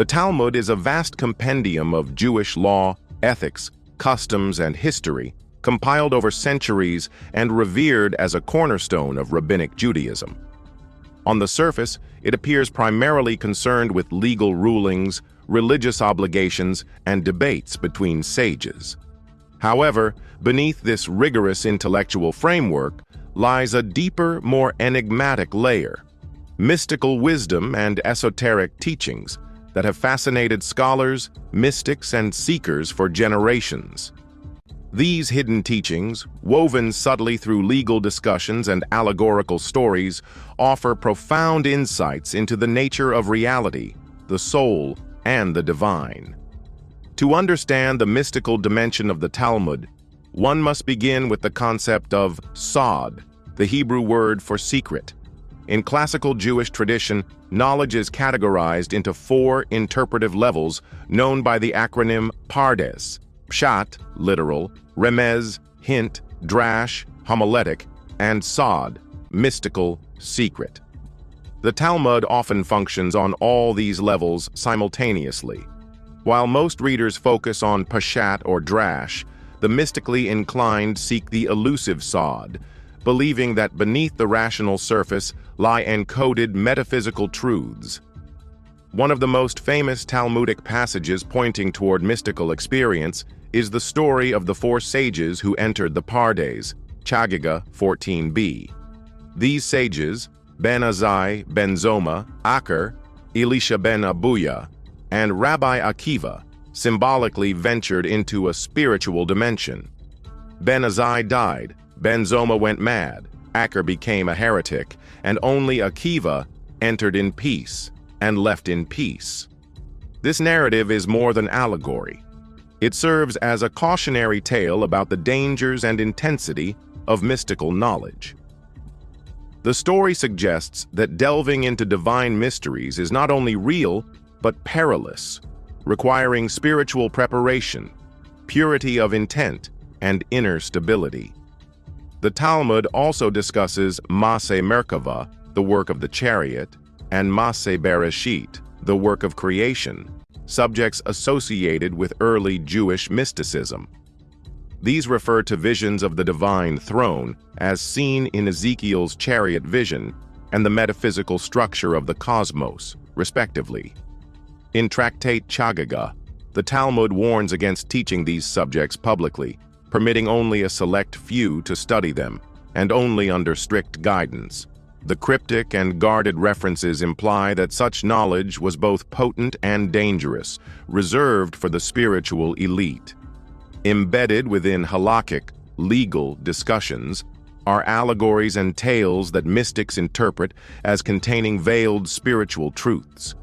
The Talmud is a vast compendium of Jewish law, ethics, customs, and history, compiled over centuries and revered as a cornerstone of Rabbinic Judaism. On the surface, it appears primarily concerned with legal rulings, religious obligations, and debates between sages. However, beneath this rigorous intellectual framework lies a deeper, more enigmatic layer: mystical wisdom and esoteric teachings that have fascinated scholars, mystics, and seekers for generations. These hidden teachings, woven subtly through legal discussions and allegorical stories, offer profound insights into the nature of reality, the soul, and the divine. To understand the mystical dimension of the Talmud, one must begin with the concept of sod, the Hebrew word for secret. In classical Jewish tradition, knowledge is categorized into 4 interpretive levels known by the acronym Pardes: Pshat, literal; Remez, hint; Drash, homiletic; and Sod, mystical, secret. The Talmud often functions on all these levels simultaneously. While most readers focus on Pshat or Drash, the mystically inclined seek the elusive Sod, believing that beneath the rational surface lie encoded metaphysical truths. One of the most famous Talmudic passages pointing toward mystical experience is the story of the 4 sages who entered the Pardes, Chagiga 14b. These sages, Ben Azai, Ben Zoma, Acher, Elisha ben Abuya, and Rabbi Akiva, symbolically ventured into a spiritual dimension. Ben Azai died, Ben Zoma went mad, Acher became a heretic, and only Akiva entered in peace and left in peace. This narrative is more than allegory. It serves as a cautionary tale about the dangers and intensity of mystical knowledge. The story suggests that delving into divine mysteries is not only real, but perilous, requiring spiritual preparation, purity of intent, and inner stability. The Talmud also discusses Maseh Merkava, the work of the chariot, and Maseh Bereshit, the work of creation, subjects associated with early Jewish mysticism. These refer to visions of the divine throne, as seen in Ezekiel's chariot vision, and the metaphysical structure of the cosmos, respectively. In Tractate Chagiga, the Talmud warns against teaching these subjects publicly, permitting only a select few to study them, and only under strict guidance. The cryptic and guarded references imply that such knowledge was both potent and dangerous, reserved for the spiritual elite. Embedded within halakhic, legal discussions are allegories and tales that mystics interpret as containing veiled spiritual truths.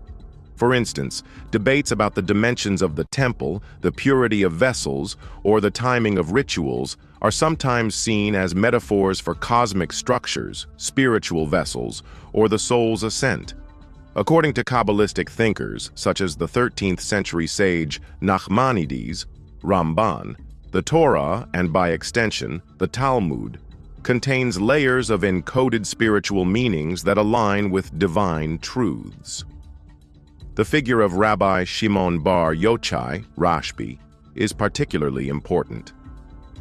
For instance, debates about the dimensions of the temple, the purity of vessels, or the timing of rituals are sometimes seen as metaphors for cosmic structures, spiritual vessels, or the soul's ascent. According to Kabbalistic thinkers, such as the 13th century sage Nachmanides, Ramban, the Torah, and by extension, the Talmud, contains layers of encoded spiritual meanings that align with divine truths. The figure of Rabbi Shimon bar Yochai, Rashbi, is particularly important.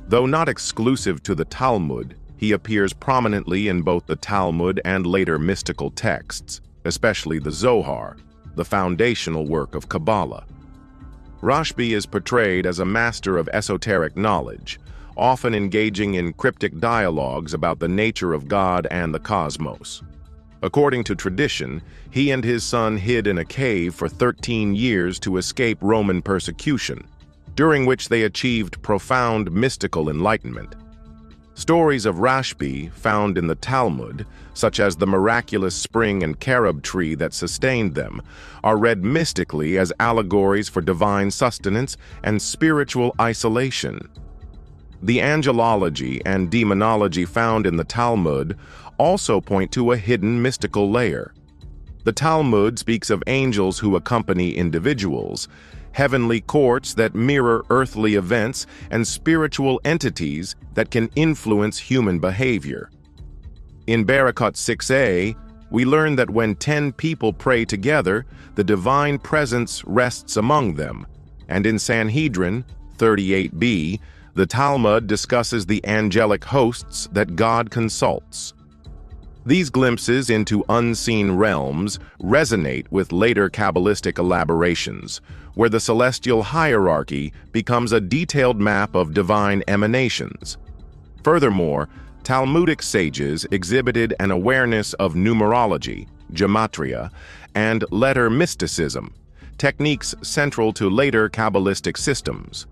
Though not exclusive to the Talmud, he appears prominently in both the Talmud and later mystical texts, especially the Zohar, the foundational work of Kabbalah. Rashbi is portrayed as a master of esoteric knowledge, often engaging in cryptic dialogues about the nature of God and the cosmos. According to tradition, he and his son hid in a cave for 13 years to escape Roman persecution, during which they achieved profound mystical enlightenment. Stories of Rashbi found in the Talmud, such as the miraculous spring and carob tree that sustained them, are read mystically as allegories for divine sustenance and spiritual isolation. The angelology and demonology found in the Talmud also point to a hidden mystical layer. The Talmud speaks of angels who accompany individuals, heavenly courts that mirror earthly events, and spiritual entities that can influence human behavior. In Barakot 6a, We learn that when 10 people pray together, the divine presence rests among them, and in Sanhedrin 38b, the Talmud discusses the angelic hosts that God consults. These glimpses into unseen realms resonate with later Kabbalistic elaborations, where the celestial hierarchy becomes a detailed map of divine emanations. Furthermore, Talmudic sages exhibited an awareness of numerology, gematria, and letter mysticism, techniques central to later Kabbalistic systems.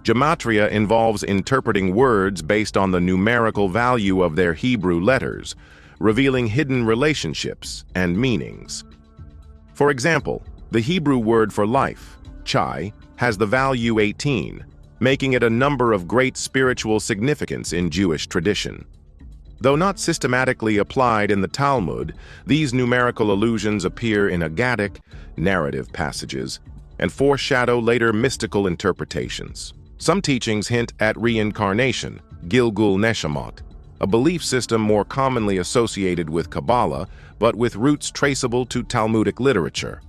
Gematria involves interpreting words based on the numerical value of their Hebrew letters, revealing hidden relationships and meanings. For example, the Hebrew word for life, chai, has the value 18, making it a number of great spiritual significance in Jewish tradition. Though not systematically applied in the Talmud, these numerical allusions appear in Aggadic, narrative passages, and foreshadow later mystical interpretations. Some teachings hint at reincarnation, Gilgul Neshamot, a belief system more commonly associated with Kabbalah, but with roots traceable to Talmudic literature.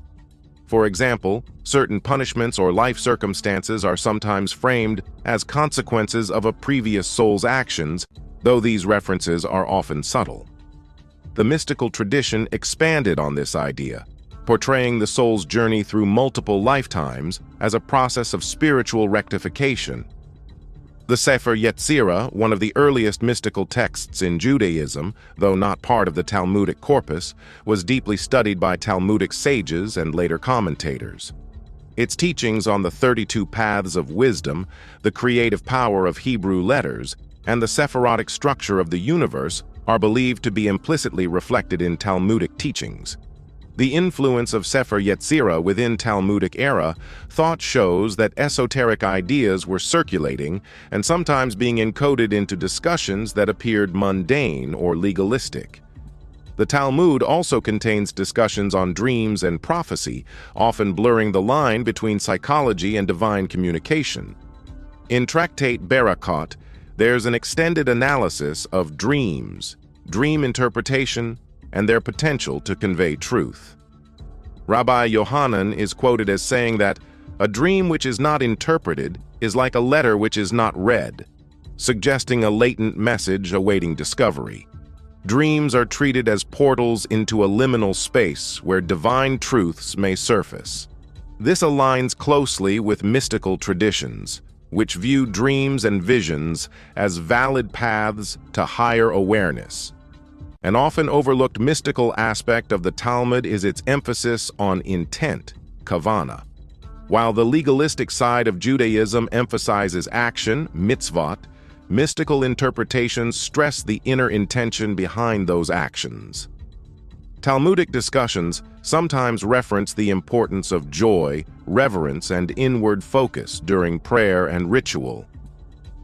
For example, certain punishments or life circumstances are sometimes framed as consequences of a previous soul's actions, though these references are often subtle. The mystical tradition expanded on this idea, portraying the soul's journey through multiple lifetimes as a process of spiritual rectification. The Sefer Yetzirah, one of the earliest mystical texts in Judaism, though not part of the Talmudic corpus, was deeply studied by Talmudic sages and later commentators. Its teachings on the 32 paths of wisdom, the creative power of Hebrew letters, and the Sephirotic structure of the universe are believed to be implicitly reflected in Talmudic teachings. The influence of Sefer Yetzirah within Talmudic era thought shows that esoteric ideas were circulating and sometimes being encoded into discussions that appeared mundane or legalistic. The Talmud also contains discussions on dreams and prophecy, often blurring the line between psychology and divine communication. In Tractate Barakot, there's an extended analysis of dreams, dream interpretation, and their potential to convey truth. Rabbi Yohanan is quoted as saying that a dream which is not interpreted is like a letter which is not read, suggesting a latent message awaiting discovery. Dreams are treated as portals into a liminal space where divine truths may surface. This aligns closely with mystical traditions, which view dreams and visions as valid paths to higher awareness. An often overlooked mystical aspect of the Talmud is its emphasis on intent, kavanah. While the legalistic side of Judaism emphasizes action, mitzvot, mystical interpretations stress the inner intention behind those actions. Talmudic discussions sometimes reference the importance of joy, reverence, and inward focus during prayer and ritual.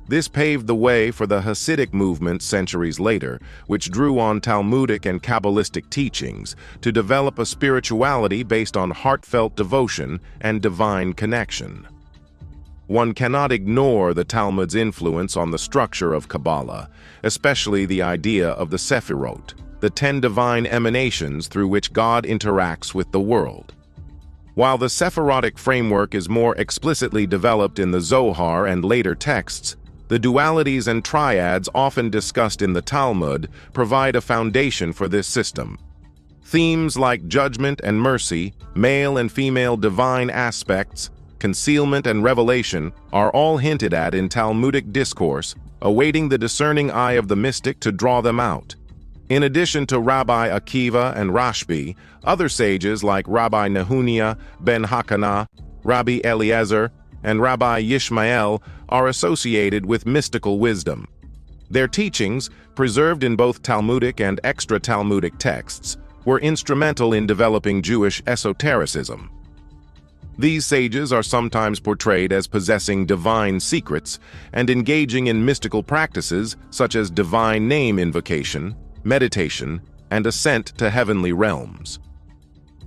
This paved the way for the Hasidic movement centuries later, which drew on Talmudic and Kabbalistic teachings to develop a spirituality based on heartfelt devotion and divine connection. One cannot ignore the Talmud's influence on the structure of Kabbalah, especially the idea of the Sephirot, the 10 divine emanations through which God interacts with the world. While the Sephirotic framework is more explicitly developed in the Zohar and later texts, the dualities and triads often discussed in the Talmud provide a foundation for this system. Themes like judgment and mercy, male and female divine aspects, concealment and revelation are all hinted at in Talmudic discourse, awaiting the discerning eye of the mystic to draw them out. In addition to Rabbi Akiva and Rashbi, other sages like Rabbi Nehunia ben Hakanah, Rabbi Eliezer, and Rabbi Yishmael are associated with mystical wisdom. Their teachings, preserved in both Talmudic and extra-Talmudic texts, were instrumental in developing Jewish esotericism. These sages are sometimes portrayed as possessing divine secrets and engaging in mystical practices such as divine name invocation, meditation, and ascent to heavenly realms.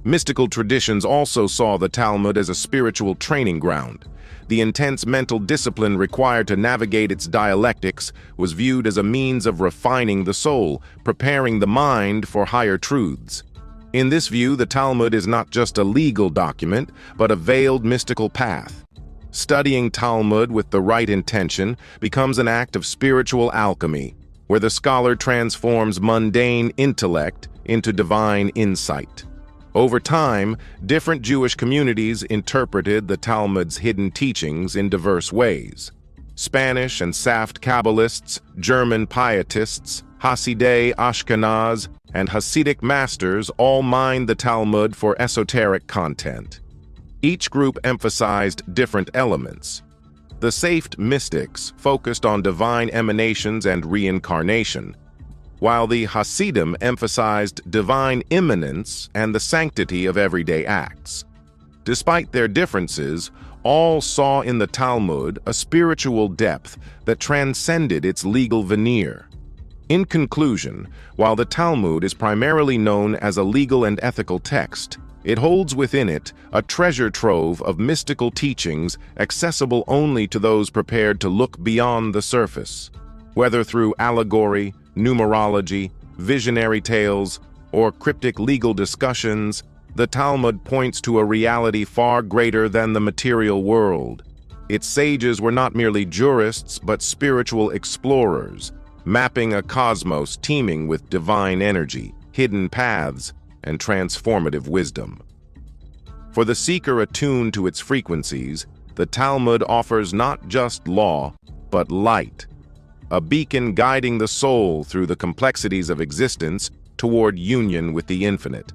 Mystical traditions also saw the Talmud as a spiritual training ground. The intense mental discipline required to navigate its dialectics was viewed as a means of refining the soul, preparing the mind for higher truths. In this view, the Talmud is not just a legal document, but a veiled mystical path. Studying Talmud with the right intention becomes an act of spiritual alchemy, where the scholar transforms mundane intellect into divine insight. Over time, different Jewish communities interpreted the Talmud's hidden teachings in diverse ways. Spanish and Saft Kabbalists, German Pietists, Hasidei Ashkenaz, and Hasidic masters all mined the Talmud for esoteric content. Each group emphasized different elements. The Saft mystics focused on divine emanations and reincarnation, while the Hasidim emphasized divine immanence and the sanctity of everyday acts. Despite their differences, all saw in the Talmud a spiritual depth that transcended its legal veneer. In conclusion, while the Talmud is primarily known as a legal and ethical text, it holds within it a treasure trove of mystical teachings accessible only to those prepared to look beyond the surface. Whether through allegory, numerology, visionary tales, or cryptic legal discussions, the Talmud points to a reality far greater than the material world. Its sages were not merely jurists, but spiritual explorers, mapping a cosmos teeming with divine energy, hidden paths, and transformative wisdom. For the seeker attuned to its frequencies, the Talmud offers not just law, but light, a beacon guiding the soul through the complexities of existence toward union with the infinite.